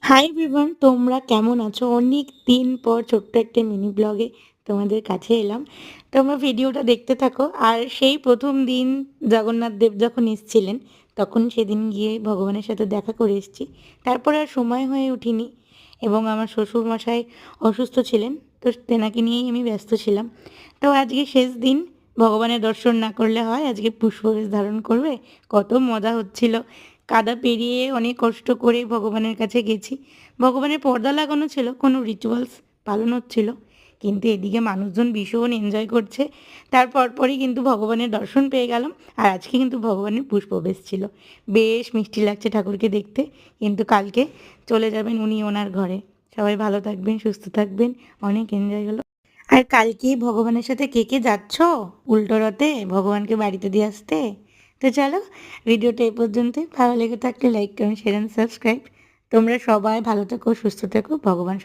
Hi everyone, তোমরা কেমন আছো? অনেক দিন পর ছোট্ট একটা মিনি ব্লগে তোমাদের কাছে এলাম। তোমরা ভিডিওটা দেখতে থাকো। আর সেই প্রথম দিন জগন্নাথ দেব যখন এসেছিলেন, তখন সেদিন গিয়ে ভগবানের সাথে দেখা করে এসেছি। তারপর আর সময় হয়ে উঠিনি, এবং আমার শ্বশুরমশাই অসুস্থ ছিলেন, তো তেনাকে নিয়েই আমি ব্যস্ত ছিলাম। তো আজকে শেষ দিন, ভগবানের দর্শন না করলে হয়? আজকে পুষ্পবেশ ধারণ করবে। কত মজা হচ্ছিল, কাদা পেরিয়ে অনেক কষ্ট করে ভগবানের কাছে গেছি। ভগবানের পর্দা লাগানো ছিল, কোনো রিচুয়ালস পালন হচ্ছিল, কিন্তু এদিকে মানুষজন ভীষণ এনজয় করছে। তারপর পরই কিন্তু ভগবানের দর্শন পেয়ে গেলাম। আর আজকে কিন্তু ভগবানের পুষ্পবেশ ছিল, বেশ মিষ্টি লাগছে ঠাকুরকে দেখতে। কিন্তু কালকে চলে যাবেন উনি ওনার ঘরে। সবাই ভালো থাকবেন, সুস্থ থাকবেন। অনেক এনজয় হলো। আর কালকে ভগবানের সাথে কে কে যাচ্ছ উল্টো রথে ভগবানকে বাড়িতে দিয়ে আসতে? তো চলো, ভিডিওটা এই পর্যন্তই। ভালো লেগে থাকলে like, comment, share and subscribe. তোমরা সবাই ভালো থেকো, সুস্থ থেকো। ভগবান